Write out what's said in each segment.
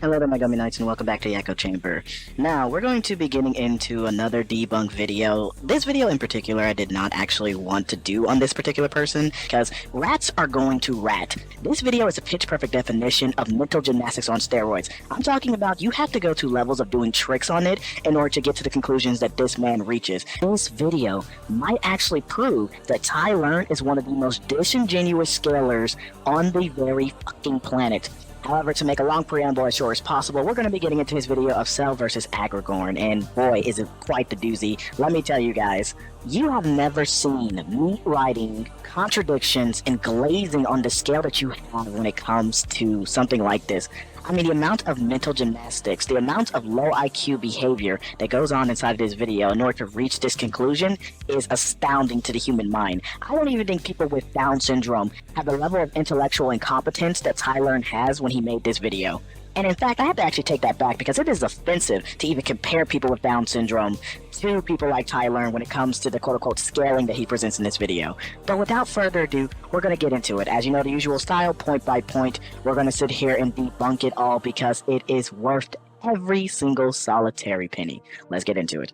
Hello there my Gummy Knights and welcome back to the Echo Chamber. Now, we're going to be getting into another debunk video. This video in particular I did not actually want to do on this particular person, because rats are going to rat. This video is a pitch perfect definition of mental gymnastics on steroids. I'm talking about you have to go to levels of doing tricks on it in order to get to the conclusions that this man reaches. This video might actually prove that Tylearned is one of the most disingenuous scalers on the very fucking planet. However, to make a long preamble as short as possible, we're going to be getting into his video of Cell versus Aggregor, and boy, is it quite the doozy. Let me tell you guys, you have never seen me writing contradictions and glazing on the scale that you have when it comes to something like this. I mean, the amount of mental gymnastics, the amount of low IQ behavior that goes on inside of this video in order to reach this conclusion is astounding to the human mind. I don't even think people with Down syndrome have the level of intellectual incompetence that Tylearned has when he made this video. And in fact, I have to actually take that back because it is offensive to even compare people with Down syndrome to people like Tylearned when it comes to the quote-unquote scaling that he presents in this video. But without further ado, we're going to get into it. As you know, the usual style, point by point, we're going to sit here and debunk it all because it is worth every single solitary penny. Let's get into it.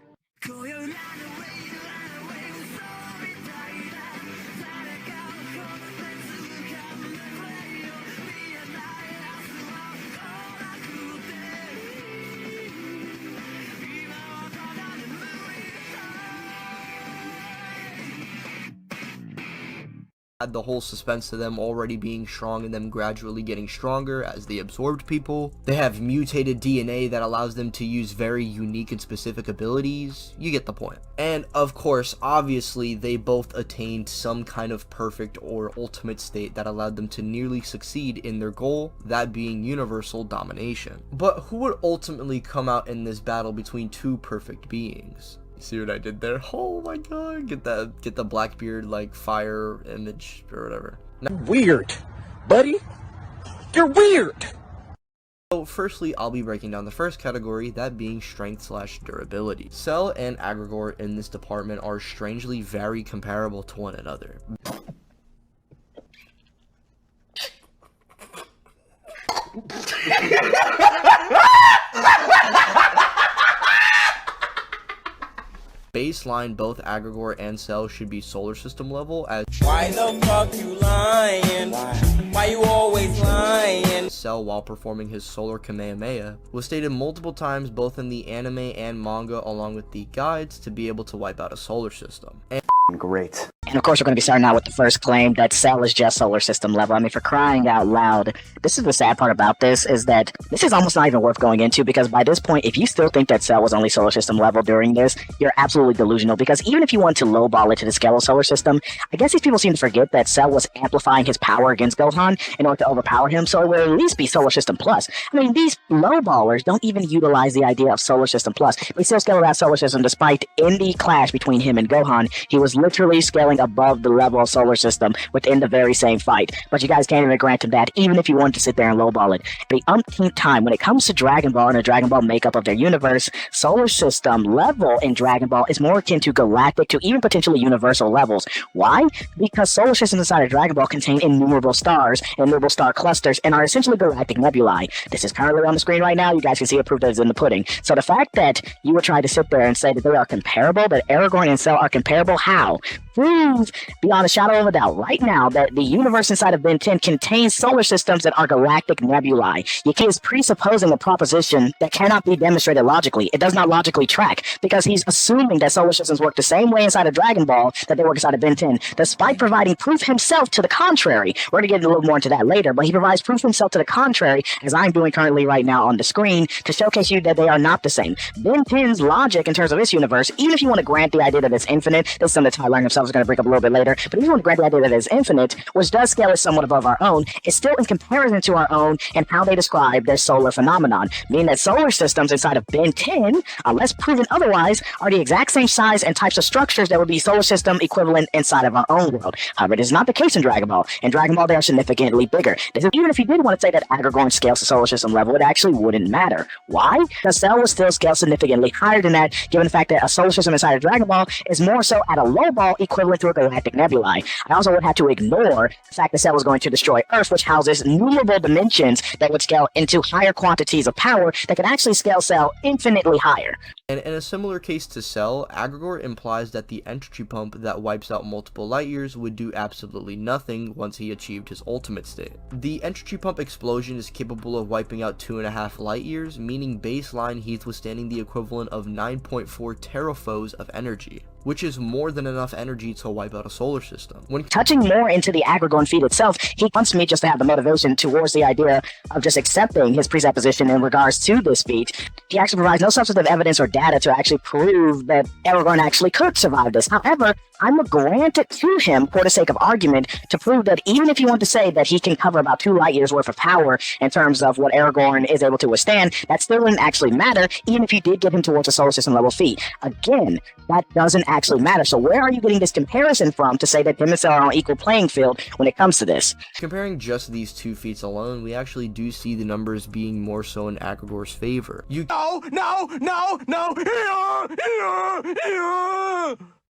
Had the whole suspense to them already being strong and them gradually getting stronger as they absorbed people. They have mutated DNA that allows them to use very unique and specific abilities. You get the point. And of course, obviously, they both attained some kind of perfect or ultimate state that allowed them to nearly succeed in their goal, that being universal domination. But who would ultimately come out in this battle between two perfect beings? See what I did there? Oh my god, get the Blackbeard like fire image or whatever. Weird, buddy. You're weird. So firstly, I'll be breaking down the first category, that being strength/durability. Cell and Aggregor in this department are strangely very comparable to one another. Baseline, both Aggregor and Cell should be solar system level, as Why the fuck you lying? Why you always lying? Cell, while performing his solar Kamehameha, was stated multiple times both in the anime and manga along with the guides to be able to wipe out a solar system. Great. And of course, we're going to be starting out with the first claim that Cell is just solar system level. I mean, for crying out loud, this is the sad part about this, is that this is almost not even worth going into, because by this point, if you still think that Cell was only solar system level during this, you're absolutely delusional, because even if you want to lowball it to the scale of solar system, I guess these people seem to forget that Cell was amplifying his power against Gohan in order to overpower him, so it would at least be solar system plus. I mean, these lowballers don't even utilize the idea of solar system plus. They still scale that solar system, despite in the clash between him and Gohan, he was literally scaling above the level of solar system within the very same fight. But you guys can't even grant him that, even if you want to sit there and lowball it. The umpteenth time, when it comes to Dragon Ball and the Dragon Ball makeup of their universe, solar system level in Dragon Ball is more akin to galactic to even potentially universal levels. Why? Because solar systems inside of Dragon Ball contain innumerable stars, innumerable star clusters, and are essentially galactic nebulae. This is currently on the screen right now. You guys can see it, proof that it's in the pudding. So the fact that you would try to sit there and say that they are comparable, that Aragorn and Cell are comparable, how? Proves beyond a shadow of a doubt right now that the universe inside of Ben 10 contains solar systems that are galactic nebulae. You can't presupposing a proposition that cannot be demonstrated logically. It does not logically track, because he's assuming that solar systems work the same way inside of Dragon Ball that they work inside of Ben 10, despite providing proof himself to the contrary. We're going to get a little more into that later, but he provides proof himself to the contrary, as I'm doing currently right now on the screen, to showcase you that they are not the same. Ben 10's logic in terms of this universe, even if you want to grant the idea that it's infinite, this is something that Tylearned himself is going to bring up a little bit later, but if you want to grant the idea that it's infinite, which does scale it somewhat above our own, it's still in comparison to our own and how they describe their solar phenomenon, meaning that solar systems inside of Ben 10, unless proven otherwise, are the exact same size and types of structures that would be solar system equivalent inside of our own world. However, this is not the case in Dragon Ball. In Dragon Ball, they are significantly bigger. This is, even if you did want to say that Aggregor scales to solar system level, it actually wouldn't matter. Why? Because Cell will still scale significantly higher than that, given the fact that a solar system inside of Dragon Ball is more so at a low ball equivalent to a galactic nebulae. I also would have to ignore the fact that Cell is going to destroy Earth, which houses numerable dimensions that would scale into higher quantities of power that could actually scale Cell infinitely higher. And in a similar case to Cell, Aggregor implies that the entropy pump that wipes out multiple light years would do absolutely nothing once he achieved his ultimate state. The entropy pump explosion is capable of wiping out 2.5 light years, meaning baseline he's withstanding the equivalent of 9.4 teraflows of energy, which is more than enough energy to wipe out a solar system. When touching more into the Aggregor feat itself, he wants me just to have the motivation towards the idea of just accepting his presupposition in regards to this feat. He actually provides no substantive evidence or data to actually prove that Aggregor actually could survive this. However, I'm going to grant it to him for the sake of argument to prove that even if you want to say that he can cover about 2 light years worth of power in terms of what Aggregor is able to withstand, that still wouldn't actually matter even if you did get him towards a solar system level feat. Again, that doesn't actually matter. So where are you getting this comparison from to say that him and Cell are on equal playing field when it comes to this? Comparing just these two feats alone, we actually do see the numbers being more so in Aggregor's favor.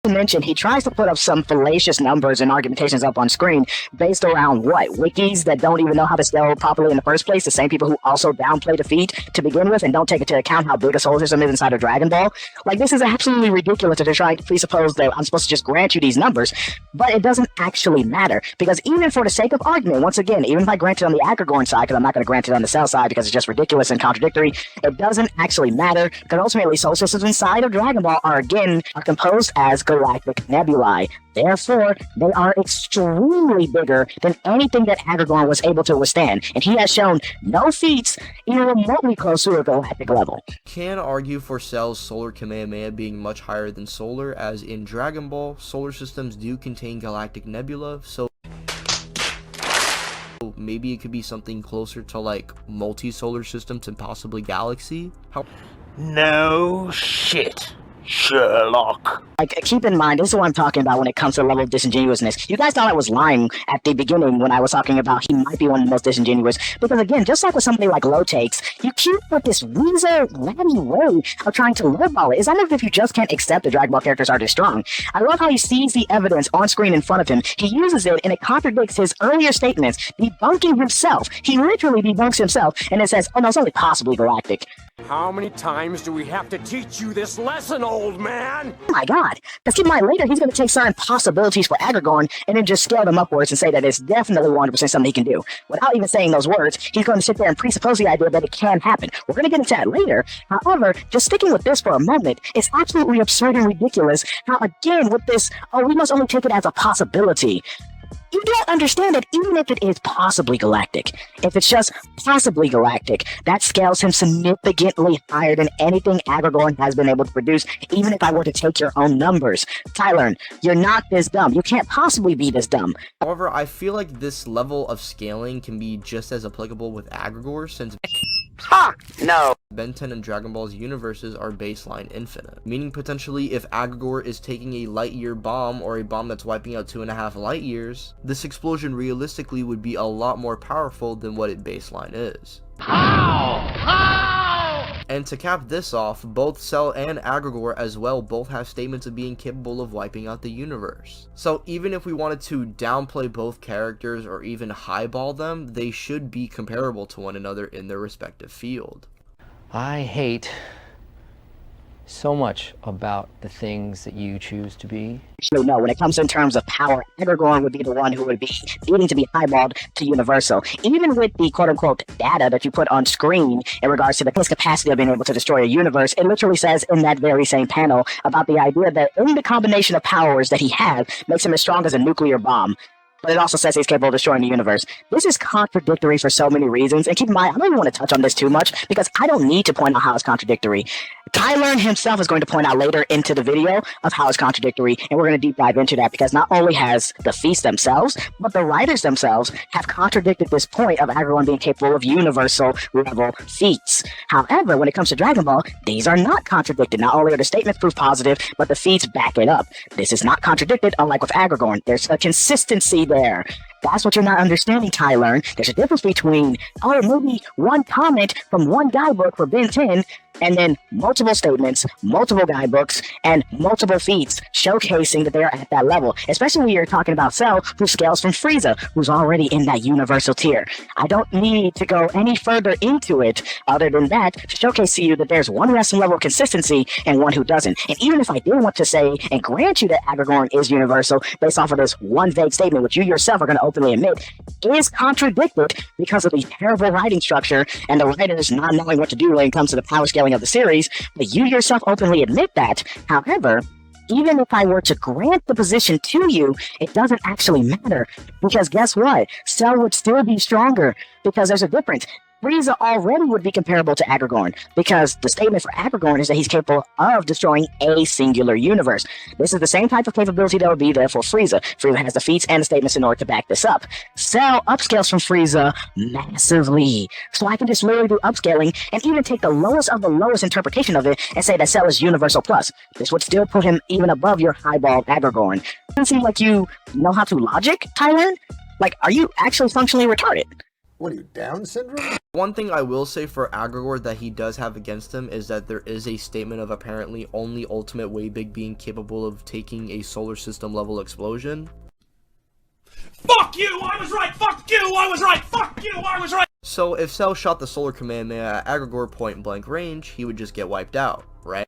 Mention he tries to put up some fallacious numbers and argumentations up on screen based around what? Wikis that don't even know how to scale properly in the first place, the same people who also downplay defeat to begin with and don't take into account how big a solar system is inside of Dragon Ball. Like, this is absolutely ridiculous that they're trying to presuppose that I'm supposed to just grant you these numbers, but it doesn't actually matter, because even for the sake of argument, once again, even if I grant it on the Aggregor side, because I'm not going to grant it on the Cell side because it's just ridiculous and contradictory, it doesn't actually matter, because ultimately solar systems inside of Dragon Ball are composed as galactic nebulae. Therefore, they are extremely bigger than anything that Aggregor was able to withstand, and he has shown no feats even remotely close to a galactic level. Can argue for Cell's Solar Kamehameha being much higher than Solar, as in Dragon Ball, solar systems do contain galactic nebula, so maybe it could be something closer to like multi-solar system to possibly galaxy. No shit, Sherlock. Like, keep in mind, this is what I'm talking about when it comes to the level of disingenuousness. You guys thought I was lying at the beginning when I was talking about he might be one of the most disingenuous, because again, just like with somebody like Low Takes, you keep with this weaser, ratty way of trying to lowball it. It's almost if you just can't accept the Dragon Ball characters are this strong. I love how he sees the evidence on screen in front of him, he uses it, and it contradicts his earlier statements, debunking himself. He literally debunks himself, and it says, oh no, it's only possibly galactic. How many times do we have to teach you this lesson, old man? Oh my god, because keep in mind, later he's going to take certain possibilities for Aggregor and then just scale them upwards and say that it's definitely 100% something he can do. Without even saying those words, he's going to sit there and presuppose the idea that it can happen. We're going to get into that later. However, just sticking with this for a moment, it's absolutely absurd and ridiculous how, again, with this, oh, we must only take it as a possibility. You don't understand that even if it is possibly galactic, if it's just possibly galactic, that scales him significantly higher than anything Aggregor has been able to produce, even if I were to take your own numbers. Tylearned, you're not this dumb. You can't possibly be this dumb. However, I feel like this level of scaling can be just as applicable with Aggregor, since Ha! No. Ben 10 and Dragon Ball's universes are baseline infinite, meaning potentially if Aggregor is taking a light year bomb or a bomb that's wiping out 2.5 light years, this explosion realistically would be a lot more powerful than what it baseline is. And to cap this off, both Cell and Aggregor as well both have statements of being capable of wiping out the universe. So even if we wanted to downplay both characters or even highball them, they should be comparable to one another in their respective field. I hate so much about the things that you choose to be. Actually, no, when it comes in terms of power, Aggregor would be the one who would be needing to be highballed to Universal. Even with the quote-unquote data that you put on screen in regards to his capacity of being able to destroy a universe, it literally says in that very same panel about the idea that in the combination of powers that he has makes him as strong as a nuclear bomb. But it also says he's capable of destroying the universe. This is contradictory for so many reasons, and keep in mind, I don't even want to touch on this too much, because I don't need to point out how it's contradictory. Tylearned himself is going to point out later into the video of how it's contradictory, and we're going to deep dive into that, because not only has the feats themselves, but the writers themselves have contradicted this point of everyone being capable of universal level feats. However, when it comes to Dragon Ball, these are not contradicted. Not only are the statements proof positive, but the feats back it up. This is not contradicted, unlike with Aggregor. There's a consistency there. That's what you're not understanding, Tylearned. There's a difference between, oh, maybe one comment from one guidebook for Ben 10, and then multiple statements, multiple guidebooks, and multiple feats showcasing that they're at that level. Especially when you're talking about Cell, who scales from Frieza, who's already in that universal tier. I don't need to go any further into it other than that to showcase to you that there's one wrestling level of consistency and one who doesn't. And even if I did want to say and grant you that Aggregor is universal based off of this one vague statement, which you yourself are going to openly admit is contradicted because of the terrible writing structure and the writers not knowing what to do when it comes to the power scaling of the series, but you yourself openly admit that. However, even if I were to grant the position to you, it doesn't actually matter, because guess what? Cell would still be stronger, because there's a difference. Frieza already would be comparable to Aggregor, because the statement for Aggregor is that he's capable of destroying a singular universe. This is the same type of capability that would be there for Frieza. Frieza has the feats and the statements in order to back this up. Cell upscales from Frieza massively. So I can just literally do upscaling and even take the lowest of the lowest interpretation of it and say that Cell is universal plus. This would still put him even above your highball Aggregor. Doesn't seem like you know how to logic, Tylearned? Like, are you actually functionally retarded? What are you, Down syndrome? One thing I will say for Aggregor that he does have against him is that there is a statement of apparently only Ultimate Waybig being capable of taking a solar system level explosion. Fuck you, I was right! Fuck you, I was right! Fuck you, I was right! So if Cell shot the solar Kamehameha at Aggregor point blank range, he would just get wiped out, right?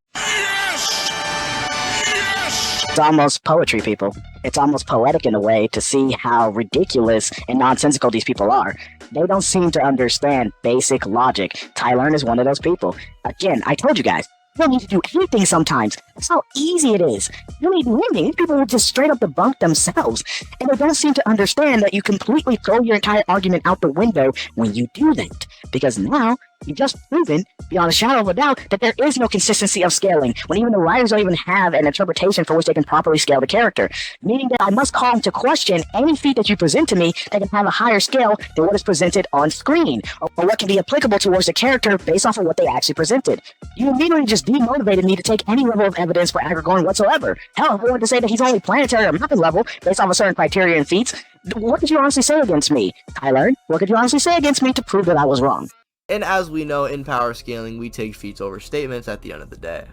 It's almost poetry, people. It's almost poetic in a way to see how ridiculous and nonsensical these people are. They don't seem to understand basic logic. Tylearned is one of those people. Again, I told you guys, you don't need to do anything sometimes. That's how easy it is. You don't need to do anything. These people will just straight up debunk themselves. And they don't seem to understand that you completely throw your entire argument out the window when you do that. Because now, you've just proven, beyond a shadow of a doubt, that there is no consistency of scaling, when even the writers don't even have an interpretation for which they can properly scale the character. Meaning that I must call into question any feat that you present to me that can have a higher scale than what is presented on screen, or what can be applicable towards the character based off of what they actually presented. You immediately just demotivated me to take any level of evidence for Aggregor whatsoever. Hell, if I wanted to say that he's only planetary or mountain level based off of certain criteria and feats, what could you honestly say against me? Tylearned, what could you honestly say against me to prove that I was wrong? And as we know, in power scaling, we take feats over statements at the end of the day.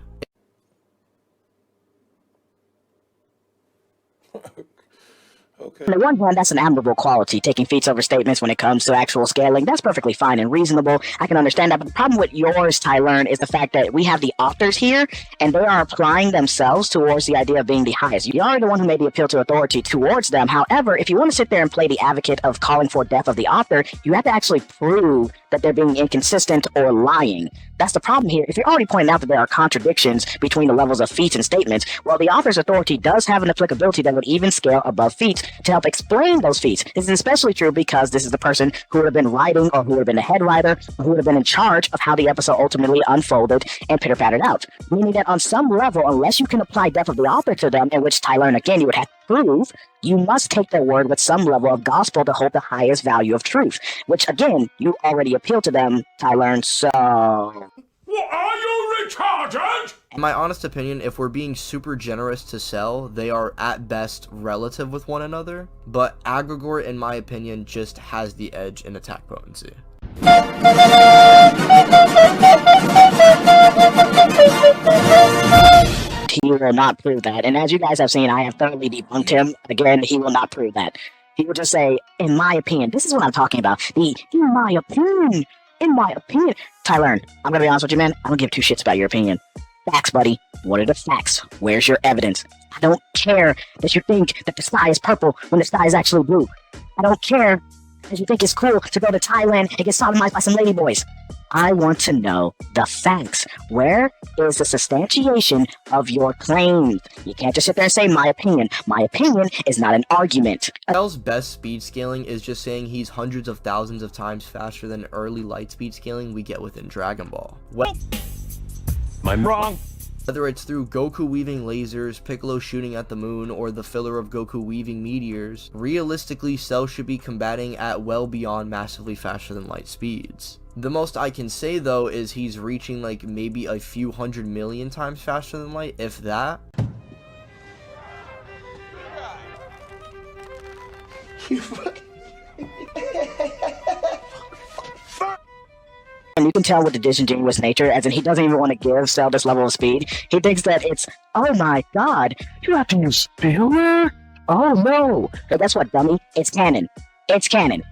Okay. On the one hand, that's an admirable quality, taking feats over statements when it comes to actual scaling. That's perfectly fine and reasonable. I can understand that, but the problem with yours, Tylearned, is the fact that we have the authors here, and they are applying themselves towards the idea of being the highest. You are the one who made the appeal to authority towards them. However, if you want to sit there and play the advocate of calling for death of the author, you have to actually prove that they're being inconsistent or lying. That's the problem here. If you're already pointing out that there are contradictions between the levels of feats and statements, well, the author's authority does have an applicability that would even scale above feats to help explain those feats. This is especially true because this is the person who would have been writing, or who would have been the head writer, or who would have been in charge of how the episode ultimately unfolded and pitter-pattered out. Meaning that on some level, unless you can apply death of the author to them, in which Tylearned, again, you would have to prove, you must take their word with some level of gospel to hold the highest value of truth. Which, again, you already appeal to them, Tylearned, so... What, are you retarded? In my honest opinion, if we're being super generous to Cell, they are at best relative with one another, but Aggregor, in my opinion, just has the edge in attack potency. He will not prove that, and as you guys have seen, I have thoroughly debunked him. Again, he will not prove that. He will just say, in my opinion. This is what I'm talking about. In my opinion. In my opinion. Tylearned, I'm gonna be honest with you, man. I don't give two shits about your opinion. Facts, buddy. What are the facts? Where's your evidence? I don't care that you think that the sky is purple when the sky is actually blue. I don't care that you think it's cool to go to Thailand and get sodomized by some ladyboys. I want to know the facts. Where is the substantiation of your claims? You can't just sit there and say, my opinion. My opinion is not an argument. Cell's best speed scaling is just saying he's hundreds of thousands of times faster than early light speed scaling we get within Dragon Ball. I'm wrong. Whether it's through Goku weaving lasers, Piccolo shooting at the moon, or the filler of Goku weaving meteors, realistically Cell should be combating at well beyond massively faster than light speeds. The most I can say though is he's reaching like maybe a few 100 million times faster than light, if that. You fucking... And you can tell with the disingenuous nature, as in he doesn't even want to give Cell this level of speed. He thinks that it's, oh my god, you have to use spiller? Oh no! But guess what, dummy? It's canon. It's canon.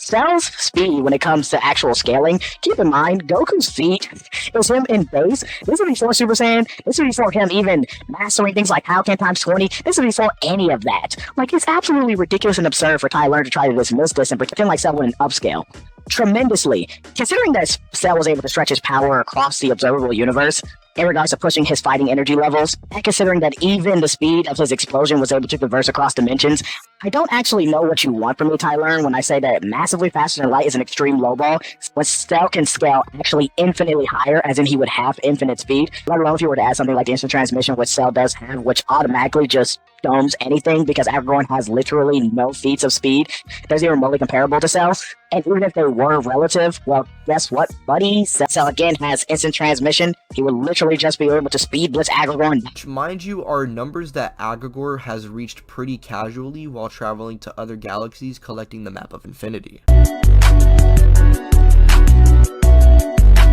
Cell's speed when it comes to actual scaling, keep in mind, Goku's feat is him in base. This is before Super Saiyan. This is before him even mastering things like Howken times 20. This is before any of that. Like, it's absolutely ridiculous and absurd for Tylearned to try to dismiss this and pretend like Cell wouldn't upscale. Tremendously. Considering that Cell was able to stretch his power across the observable universe, in regards to pushing his fighting energy levels, and considering that even the speed of his explosion was able to traverse across dimensions, I don't actually know what you want from me, Tylearned, when I say that massively faster than light is an extreme lowball, when Cell can scale actually infinitely higher, as in he would have infinite speed, let alone if you were to add something like the instant transmission, which Cell does have, which automatically just domes anything, because Aggregor has literally no feats of speed. There's even remotely comparable to Cell, and even if they were relative, well, guess what, buddy? Cell again has instant transmission. He would literally just be able to speed blitz Aggregor. Which, mind you, are numbers that Aggregor has reached pretty casually while traveling to other galaxies collecting the map of infinity.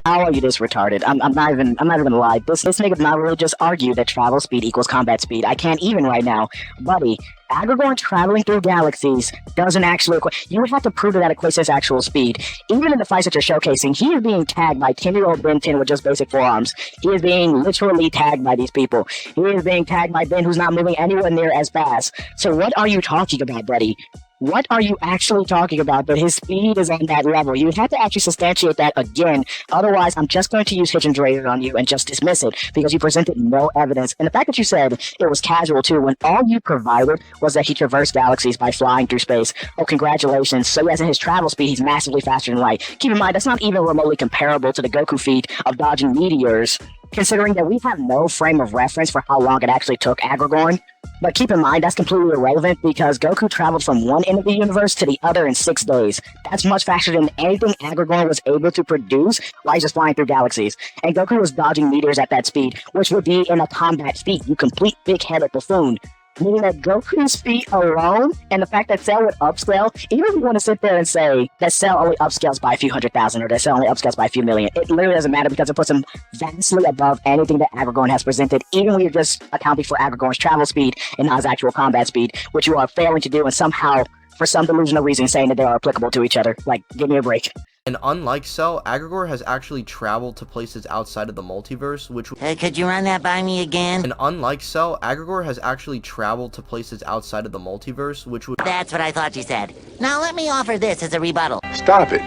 How are you this retarded? I'm not even gonna lie. This nigga not really just argue that travel speed equals combat speed. I can't even right now. Buddy, Aggregor traveling through galaxies doesn't actually equate. You would have to prove that equates his actual speed. Even in the fights that you're showcasing, he is being tagged by 10-year-old Ben 10 with just basic forearms. He is being literally tagged by these people. He is being tagged by Ben who's not moving anywhere near as fast. So what are you talking about, buddy? What are you actually talking about? But his speed is on that level. You would have to actually substantiate that again. Otherwise, I'm just going to use Hitch and Drader on you and just dismiss it because you presented no evidence. And the fact that you said it was casual too, when all you provided was that he traversed galaxies by flying through space. Oh, congratulations. So yes, in his travel speed, he's massively faster than light. Keep in mind, that's not even remotely comparable to the Goku feat of dodging meteors, considering that we have no frame of reference for how long it actually took Aggregor. But keep in mind, that's completely irrelevant because Goku traveled from one end of the universe to the other in 6 days. That's much faster than anything Aggregor was able to produce while he's just flying through galaxies. And Goku was dodging meteors at that speed, which would be in a combat feat, you complete big-headed buffoon. Meaning that Goku's feat alone, and the fact that Cell would upscale, even if you want to sit there and say that Cell only upscales by a few 100,000 or that Cell only upscales by a few million, it literally doesn't matter because it puts him vastly above anything that Aggregor has presented, even when you're just accounting for Aggregor's travel speed and not his actual combat speed, which you are failing to do and somehow, for some delusional reason, saying that they are applicable to each other. Like, give me a break. And unlike Cell, Aggregor has actually traveled to places outside of the multiverse, which could you run that by me again? And unlike Cell, Aggregor has actually traveled to places outside of the multiverse, which would— That's what I thought you said. Now let me offer this as a rebuttal. Stop it.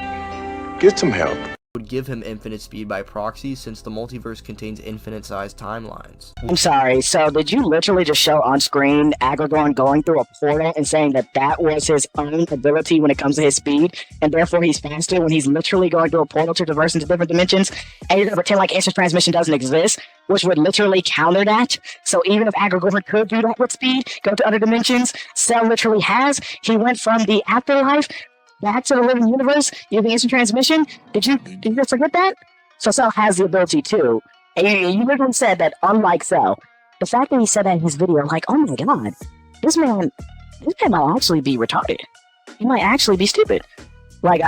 Get some help. would give him infinite speed by proxy since the multiverse contains infinite-sized timelines. I'm sorry, so did you literally just show on screen Aggregor going through a portal and saying that that was his own ability when it comes to his speed, and therefore he's faster when he's literally going through a portal to traverse into different dimensions, and you're gonna pretend like instant transmission doesn't exist, which would literally counter that? So even if Aggregor could do that with speed, go to other dimensions, Cell literally has. He went from the afterlife back to the living universe using instant transmission. Did you just forget that? So Cell has the ability too. And you literally said that unlike Cell, the fact that he said that in his video, like, oh my god, this man might actually be retarded. He might actually be stupid. Like,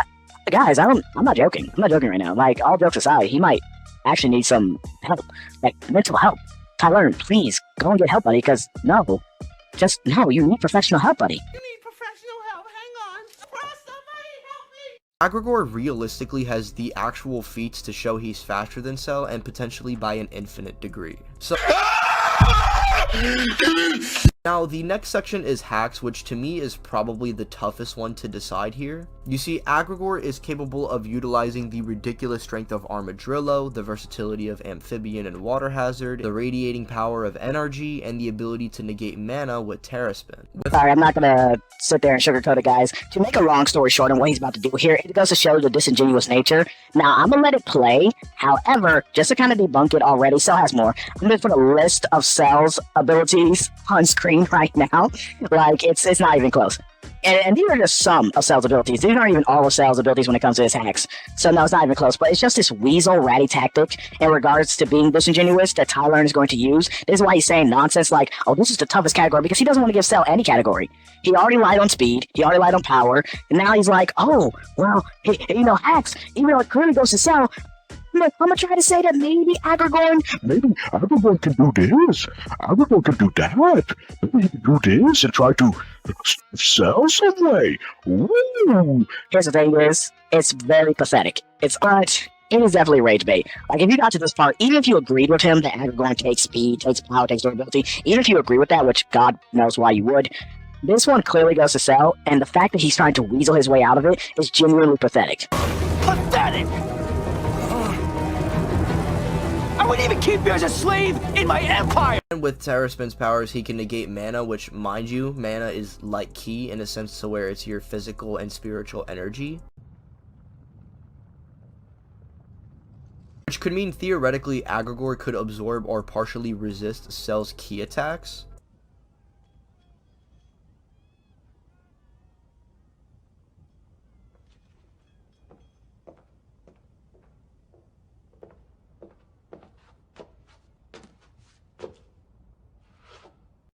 guys, I'm not joking. I'm not joking right now. Like, all jokes aside, he might actually need some help, like mental help. Tylearned, please go and get help, buddy. Because no, you need professional help, buddy. Aggregor realistically has the actual feats to show he's faster than Cell and potentially by an infinite degree. So now the next section is hacks, which to me is probably the toughest one to decide here. You see, Aggregor is capable of utilizing the ridiculous strength of Armadillo, the versatility of Amphibian and Water Hazard, the radiating power of NRG, and the ability to negate mana with Terra Spin. Sorry, I'm not gonna sit there and sugarcoat it, guys. To make a long story short on what he's about to do here, it goes to show the disingenuous nature. Now, I'm gonna let it play. However, just to kind of debunk it already, Cell has more. I'm gonna put a list of Cell's abilities on screen screen right now, like, it's not even close. And these are just some of Cell's abilities. These aren't even all of Cell's abilities when it comes to his hacks. So no, it's not even close. But it's just this weasel ratty tactic in regards to being disingenuous that Tylearned is going to use. This is why he's saying nonsense like, oh, this is the toughest category, because he doesn't want to give Cell any category. He already lied on speed. He already lied on power. And now he's like, oh, well, you know, hacks, even though it clearly goes to Cell, I'm gonna try to say that maybe Aggregor can do this. Aggregor can do that. Maybe he can do this and try to sell some way. Ooh. Here's the thing is, it's very pathetic. It is definitely rage bait. Like, if you got to this part, even if you agreed with him that Aggregor takes speed, takes power, takes durability, even if you agree with that, which God knows why you would, this one clearly goes to Cell, and the fact that he's trying to weasel his way out of it is genuinely pathetic. Pathetic! I wouldn't even keep you as a slave in my empire! And with Terraspin's powers, he can negate mana, which, mind you, mana is like ki in a sense to where it's your physical and spiritual energy. Which could mean theoretically Aggregor could absorb or partially resist Cell's ki attacks.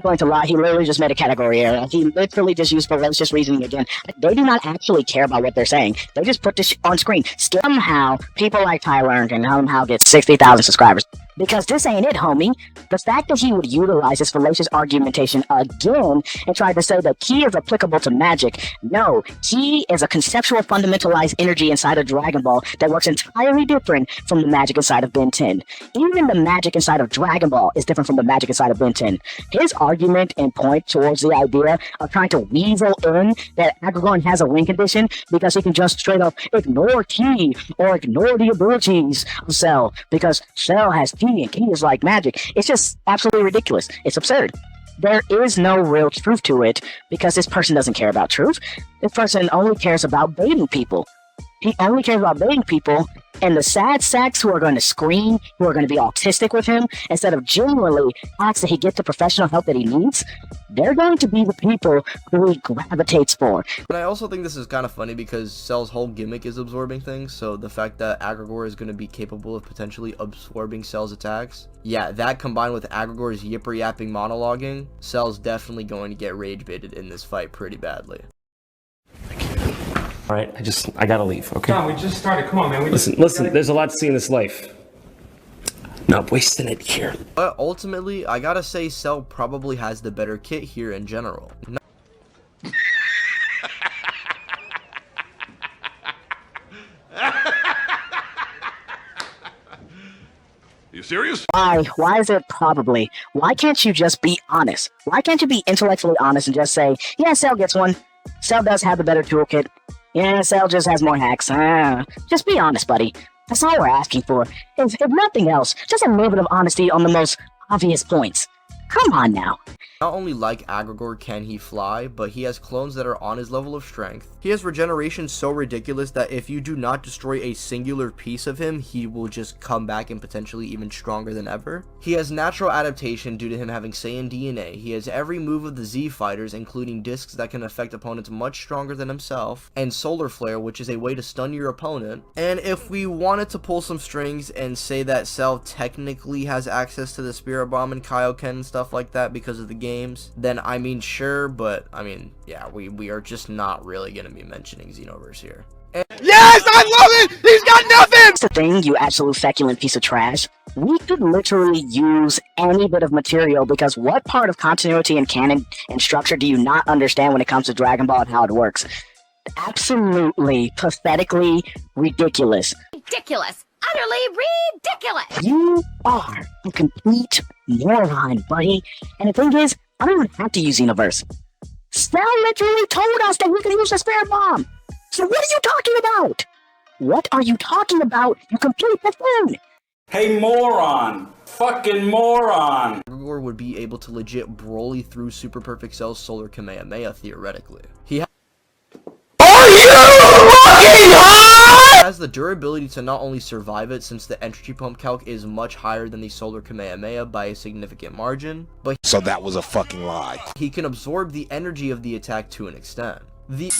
Going to lie, he literally just made a category error. He literally just used fallacious reasoning again. They do not actually care about what they're saying. They just put this on screen. Somehow, people like Tylearned can somehow get 60,000 subscribers. Because this ain't it, homie. The fact that he would utilize his fallacious argumentation again and try to say that ki is applicable to magic. No, ki is a conceptual fundamentalized energy inside of Dragon Ball that works entirely different from the magic inside of Ben 10. Even the magic inside of Dragon Ball is different from the magic inside of Ben 10. His argument and point towards the idea of trying to weasel in that Aggregor has a win condition because he can just straight up ignore ki or ignore the abilities of Cell because Cell has ki and ki is like magic. It's just absolutely ridiculous. It's absurd. There is no real truth to it because this person doesn't care about truth. This person only cares about baiting people. He only cares about baiting people, and the sad sacks who are going to scream, who are going to be autistic with him, instead of genuinely ask that he get the professional help that he needs, they're going to be the people who he gravitates for. But I also think this is kind of funny because Cell's whole gimmick is absorbing things, so the fact that Aggregor is going to be capable of potentially absorbing Cell's attacks, yeah, that combined with Aggregor's yipper-yapping monologuing, Cell's definitely going to get rage-baited in this fight pretty badly. All right, I gotta leave, okay? John, we just started. Come on, man. Listen, there's a lot to see in this life. Not wasting it here. But ultimately, I gotta say Cell probably has the better kit here in general. You serious? Why is it probably? Why can't you just be honest? Why can't you be intellectually honest and just say, yeah, Cell gets one. Cell does have the better toolkit. Yeah, Cell just has more hacks. Just be honest, buddy. That's all we're asking for. If nothing else, just a little bit of honesty on the most obvious points. Come on now. Not only like Aggregor can he fly, but he has clones that are on his level of strength. He has regeneration so ridiculous that if you do not destroy a singular piece of him, he will just come back and potentially even stronger than ever. He has natural adaptation due to him having Saiyan DNA. He has every move of the Z fighters, including discs that can affect opponents much stronger than himself, and Solar Flare, which is a way to stun your opponent. And if we wanted to pull some strings and say that Cell technically has access to the Spirit Bomb and Kaioken and stuff like that because of the games, then I mean sure, but I mean yeah, we are just not really gonna be mentioning Xenoverse here. Yes, I love it! He's got nothing! That's the thing, you absolute feculent piece of trash. We could literally use any bit of material because what part of continuity and canon and structure do you not understand when it comes to Dragon Ball and how it works? Absolutely, pathetically ridiculous. Ridiculous! Utterly ridiculous! You are a complete moron, buddy. And the thing is, I don't even have to use Xenoverse. Cell literally told us that we could use the Spirit Bomb. So what are you talking about? What are you talking about, you complete buffoon? Hey, moron! Fucking moron! Aggregor would be able to legit Broly through Super Perfect Cell's Solar Kamehameha theoretically. He has has the durability to not only survive it, since the entry pump calc is much higher than the solar Kamehameha by a significant margin, but so that was a fucking lie. He can absorb the energy of the attack to an extent. The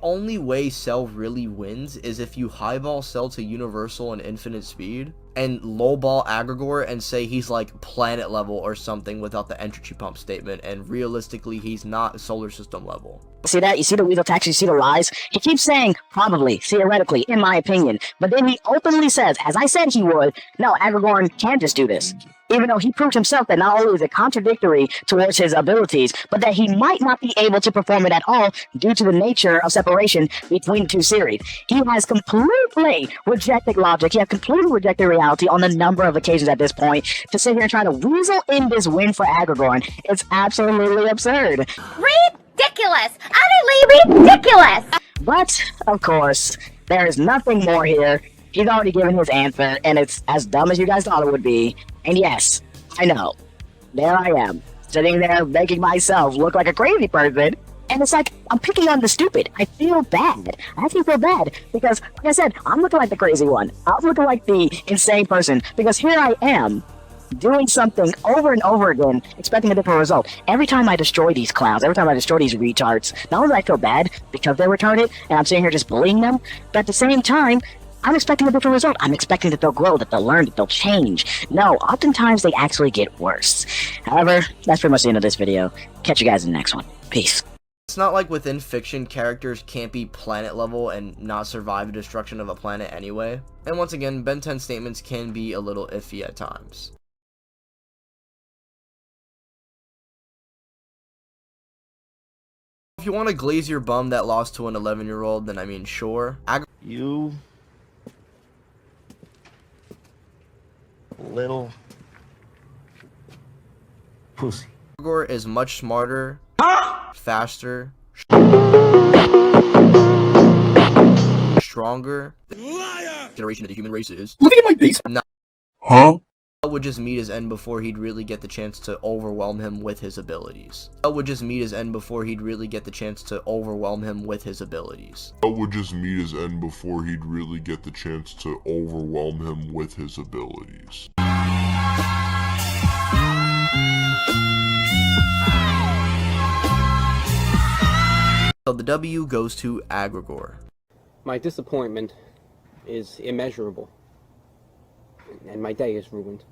only way Cell really wins is if you highball Cell to universal and infinite speed, and lowball Aggregor and say he's like planet level or something without the entropy pump statement, and realistically he's not solar system level. See that? You see the weasel tactics, you see the lies? He keeps saying, probably, theoretically, in my opinion, but then he openly says, as I said he would, no, Aggregor can just do this. Even though he proved himself that not only is it contradictory towards his abilities, but that he might not be able to perform it at all due to the nature of separation between the two series. He has completely rejected logic, he has completely rejected reality on a number of occasions at this point to sit here and try to weasel in this win for Aggregor. It's absolutely absurd. Ridiculous! Utterly ridiculous! But, of course, there is nothing more here. He's already given his answer, and it's as dumb as you guys thought it would be. And yes, I know. There I am, sitting there making myself look like a crazy person. And it's like, I'm picking on the stupid. I feel bad. I actually feel bad because, like I said, I'm looking like the crazy one. I'm looking like the insane person because here I am, doing something over and over again, expecting a different result. Every time I destroy these clowns, every time I destroy these retards, not only do I feel bad because they're retarded, and I'm sitting here just bullying them, but at the same time, I'm expecting a different result. I'm expecting that they'll grow, that they'll learn, that they'll change. No, oftentimes they actually get worse. However, that's pretty much the end of this video. Catch you guys in the next one. Peace. It's not like within fiction, characters can't be planet level and not survive the destruction of a planet anyway. And once again, Ben 10 statements can be a little iffy at times. If you want to glaze your bum that lost to an 11-year-old, then I mean, sure. You little pussy. Aggregor is much smarter, faster, stronger. Generation of the human race is. Look at my face. Huh? Would just meet his end before he'd really get the chance to overwhelm him with his abilities. Would just meet his end before he'd really get the chance to overwhelm him with his abilities. Would just meet his end before he'd really get the chance to overwhelm him with his abilities. So the W goes to Aggregor. My disappointment is immeasurable, and my day is ruined.